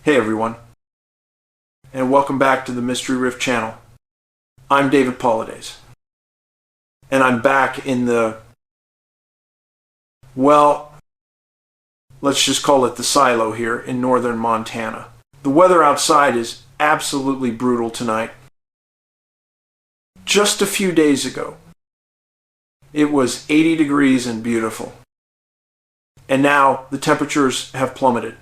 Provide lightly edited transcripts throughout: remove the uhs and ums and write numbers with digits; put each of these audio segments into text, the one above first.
Hey everyone, and welcome back to the Mystery Riff channel. I'm David Paulides, and I'm back in let's just call it the silo here in northern Montana. The weather outside is absolutely brutal tonight. Just a few days ago, it was 80 degrees and beautiful, and now the temperatures have plummeted.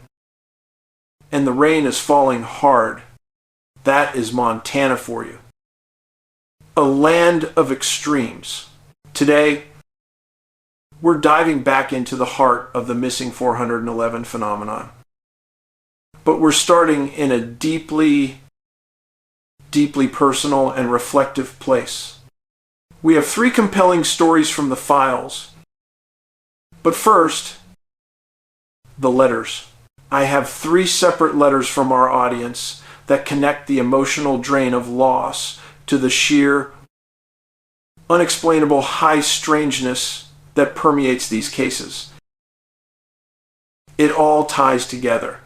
And the rain is falling hard. That is Montana for you. A land of extremes. Today, we're diving back into the heart of the missing 411 phenomenon. But we're starting in a deeply, deeply personal and reflective place. We have 3 compelling stories from the files. But first, the letters. I have 3 separate letters from our audience that connect the emotional drain of loss to the sheer, unexplainable high strangeness that permeates these cases. It all ties together,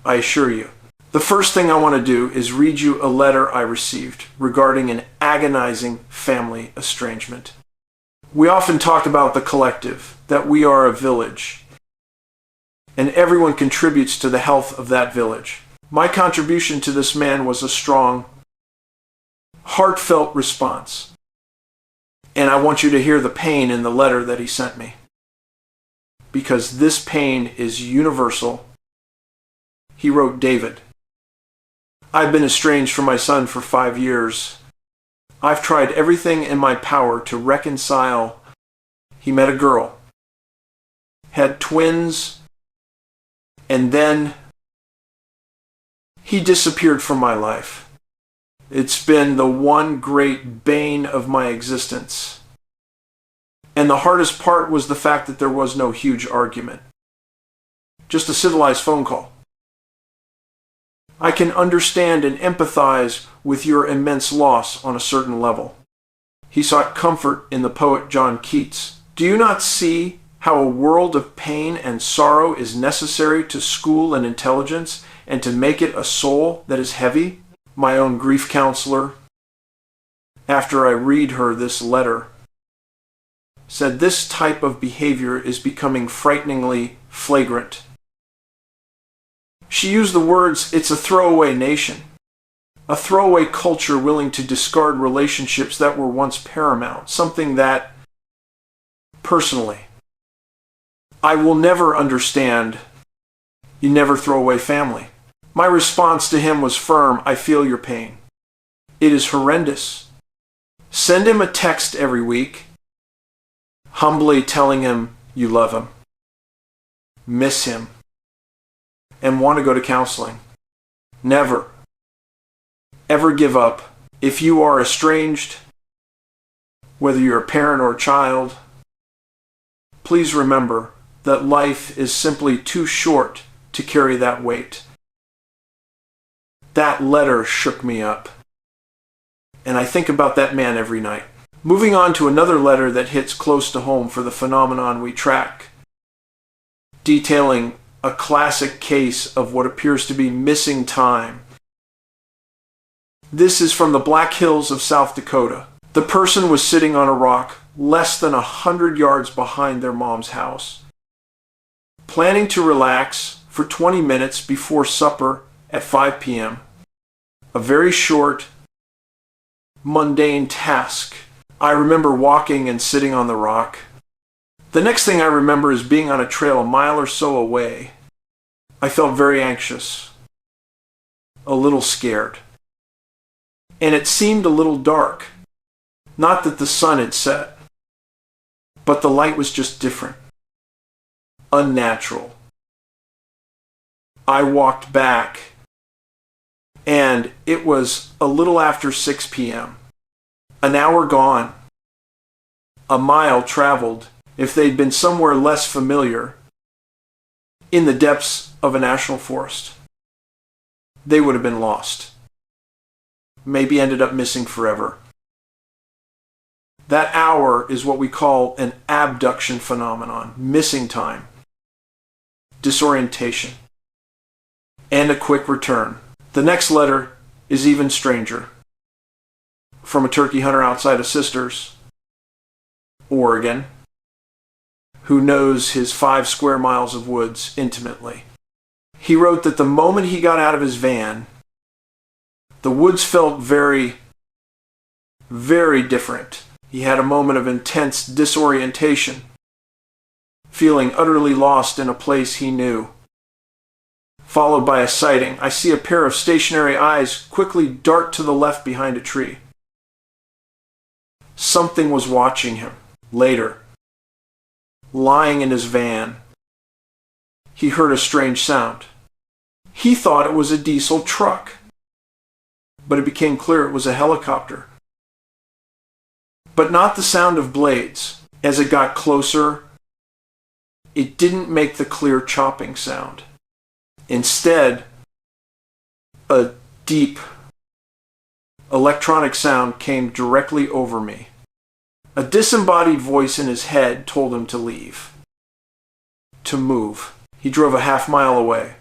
I assure you. The first thing I want to do is read you a letter I received regarding an agonizing family estrangement. We often talk about the collective, that we are a village, and everyone contributes to the health of that village. My contribution to this man was a strong, heartfelt response. And I want you to hear the pain in the letter that he sent me. Because this pain is universal. He wrote, David, I've been estranged from my son for 5 years. I've tried everything in my power to reconcile. He met a girl, had twins, and then he disappeared from my life. It's been the one great bane of my existence. And the hardest part was the fact that there was no huge argument. Just a civilized phone call. I can understand and empathize with your immense loss on a certain level. He sought comfort in the poet John Keats. Do you not see how a world of pain and sorrow is necessary to school an intelligence and to make it a soul that is heavy? My own grief counselor, after I read her this letter, said this type of behavior is becoming frighteningly flagrant. She used the words, it's a throwaway nation, a throwaway culture willing to discard relationships that were once paramount, something that, personally, I will never understand. You never throw away family. My response to him was firm. I feel your pain. It is horrendous. Send him a text every week, humbly telling him you love him, miss him, and want to go to counseling. Never, ever give up. If you are estranged, whether you're a parent or a child, please remember that life is simply too short to carry that weight. That letter shook me up, and I think about that man every night. Moving on to another letter that hits close to home for the phenomenon we track, detailing a classic case of what appears to be missing time. This is from the Black Hills of South Dakota. The person was sitting on a rock less than 100 yards behind their mom's house, planning to relax for 20 minutes before supper at 5 p.m. A very short, mundane task. I remember walking and sitting on the rock. The next thing I remember is being on a trail a mile or so away. I felt very anxious, a little scared, and it seemed a little dark. Not that the sun had set, but the light was just different, unnatural. I walked back, and it was a little after 6 p.m. An hour gone, a mile traveled. If they'd been somewhere less familiar, in the depths of a national forest, they would have been lost. Maybe ended up missing forever. That hour is what we call an abduction phenomenon, missing time, disorientation. and a quick return. The next letter is even stranger. From a turkey hunter outside of Sisters, Oregon, who knows his 5 square miles of woods intimately. He wrote that the moment he got out of his van, the woods felt very, very different. He had a moment of intense disorientation, feeling utterly lost in a place he knew. Followed by a sighting. I see a pair of stationary eyes quickly dart to the left behind a tree. Something was watching him. Later, lying in his van, he heard a strange sound. He thought it was a diesel truck, but it became clear it was a helicopter. But not the sound of blades. As it got closer, it didn't make the clear chopping sound. Instead, a deep electronic sound came directly over me. A disembodied voice in his head told him to leave, to move. He drove a half-mile away,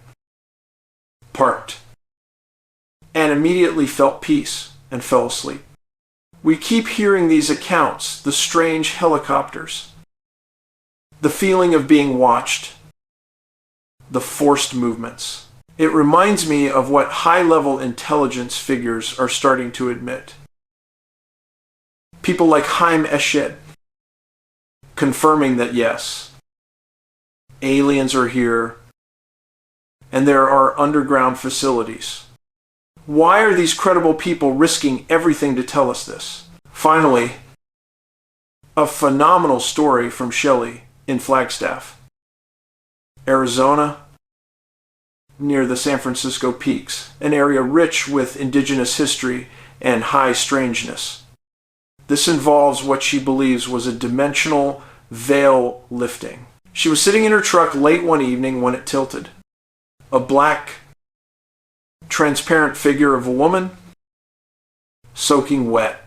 parked, and immediately felt peace and fell asleep. We keep hearing these accounts, the strange helicopters, the feeling of being watched, the forced movements. It reminds me of what high-level intelligence figures are starting to admit. People like Chaim Eshed, confirming that yes, aliens are here, and there are underground facilities. Why are these credible people risking everything to tell us this? Finally, a phenomenal story from Shelley in Flagstaff, Arizona, near the San Francisco Peaks, an area rich with indigenous history and high strangeness. This involves what she believes was a dimensional veil lifting. She was sitting in her truck late one evening when it tilted. A black, transparent figure of a woman, soaking wet,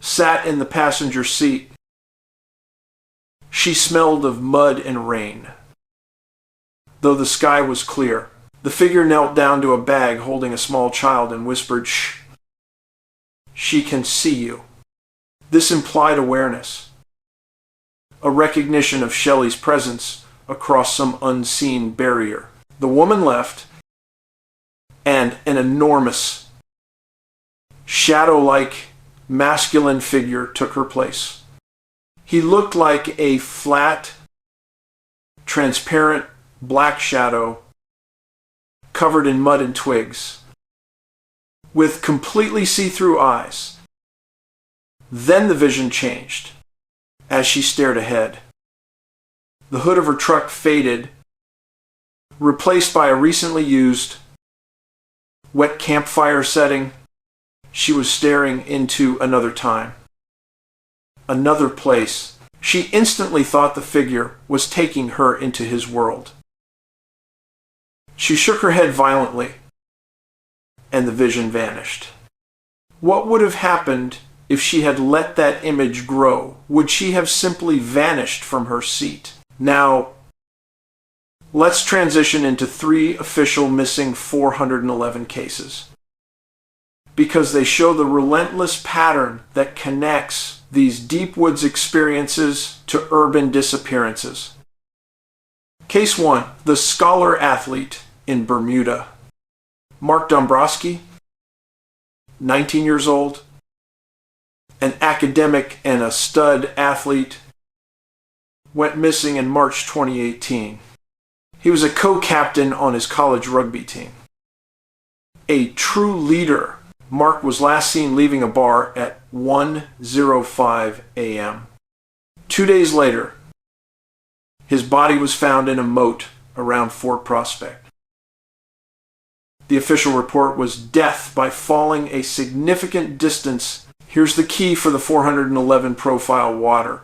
sat in the passenger seat. She smelled of mud and rain. Though the sky was clear, the figure knelt down to a bag holding a small child and whispered, "Shh. She can see you." This implied awareness, a recognition of Shelley's presence across some unseen barrier. The woman left, and an enormous, shadow-like masculine figure took her place. He looked like a flat, transparent black shadow covered in mud and twigs, with completely see-through eyes. Then the vision changed as she stared ahead. The hood of her truck faded, replaced by a recently used wet campfire setting. She was staring into another time, another place. She instantly thought the figure was taking her into his world. She shook her head violently, and the vision vanished. What would have happened if she had let that image grow? Would she have simply vanished from her seat? Now, let's transition into 3 official missing 411 cases, because they show the relentless pattern that connects these deep woods experiences to urban disappearances. Case 1, the scholar athlete in Bermuda. Mark Dombroski, 19 years old, an academic and a stud athlete, went missing in March 2018. He was a co-captain on his college rugby team. A true leader, Mark was last seen leaving a bar at 1:05 a.m. 2 days later, his body was found in a moat around Fort Prospect. The official report was death by falling a significant distance. Here's the key for the 411 profile water: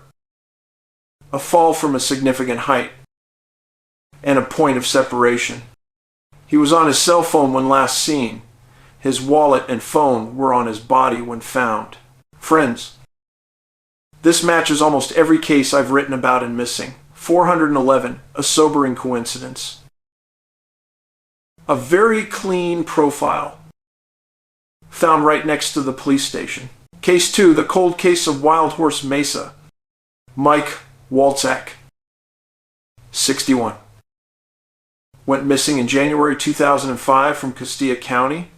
a fall from a significant height and a point of separation. He was on his cell phone when last seen. His wallet and phone were on his body when found. Friends, this matches almost every case I've written about in missing. 411, a sobering coincidence. A very clean profile found right next to the police station. Case 2, the cold case of Wild Horse Mesa. Mike Walczak, 61. Went missing in January 2005 from Castilla County,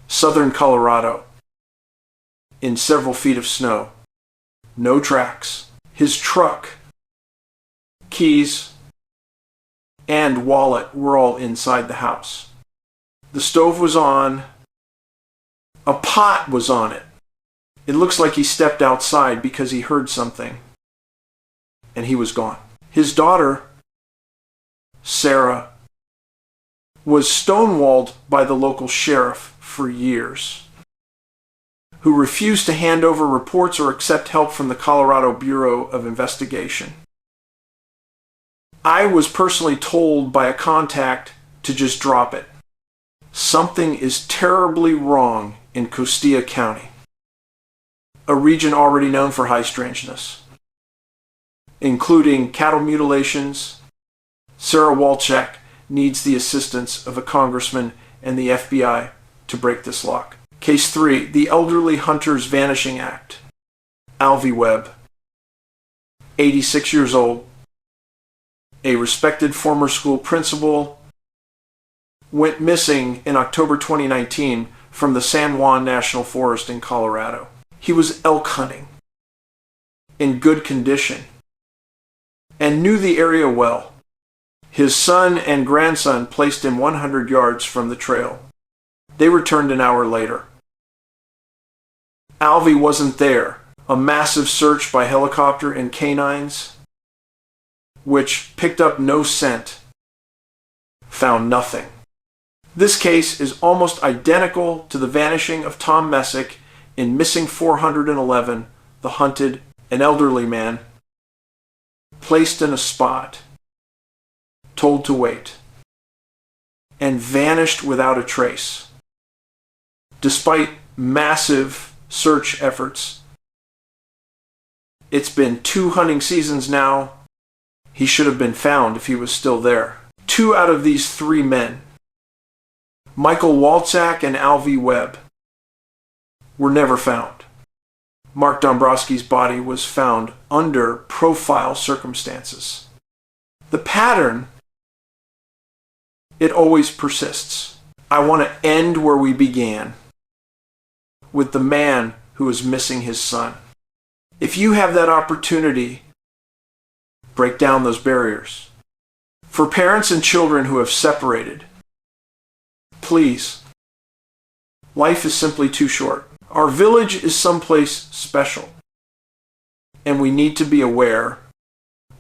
southern Colorado, in several feet of snow. No tracks. His truck, keys, and wallet were all inside the house. The stove was on. A pot was on it. It looks like he stepped outside because he heard something, and he was gone. His daughter, Sarah, was stonewalled by the local sheriff for years, who refused to hand over reports or accept help from the Colorado Bureau of Investigation. I was personally told by a contact to just drop it. Something is terribly wrong in Castilla County, a region already known for high strangeness, including cattle mutilations. Sarah Walczak needs the assistance of a congressman and the FBI to break this lock. Case 3, the Elderly Hunters Vanishing Act. Alvey Webb, 86 years old, a respected former school principal, went missing in October 2019 from the San Juan National Forest in Colorado. He was elk hunting, in good condition, and knew the area well. His son and grandson placed him 100 yards from the trail. They returned an hour later. Alvey wasn't there. A massive search by helicopter and canines, which picked up no scent, found nothing. This case is almost identical to the vanishing of Tom Messick in Missing 411, The Hunted, an elderly man, placed in a spot, told to wait, and vanished without a trace. Despite massive search efforts, it's been 2 hunting seasons now. He should have been found if he was still there. 2 out of these 3 men, Michael Walczak and Alvey Webb, were never found. Mark Dombroski's body was found under profile circumstances. The pattern, it always persists. I want to end where we began, with the man who is missing his son. If you have that opportunity, break down those barriers. For parents and children who have separated, please, life is simply too short. Our village is someplace special, and we need to be aware.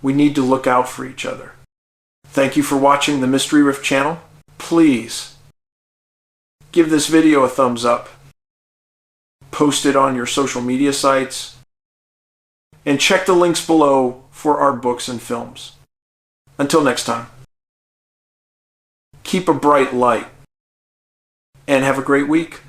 We need to look out for each other. Thank you for watching the Mystery Rift channel. Please, give this video a thumbs up, post it on your social media sites, and check the links below for our books and films. Until next time, keep a bright light and have a great week.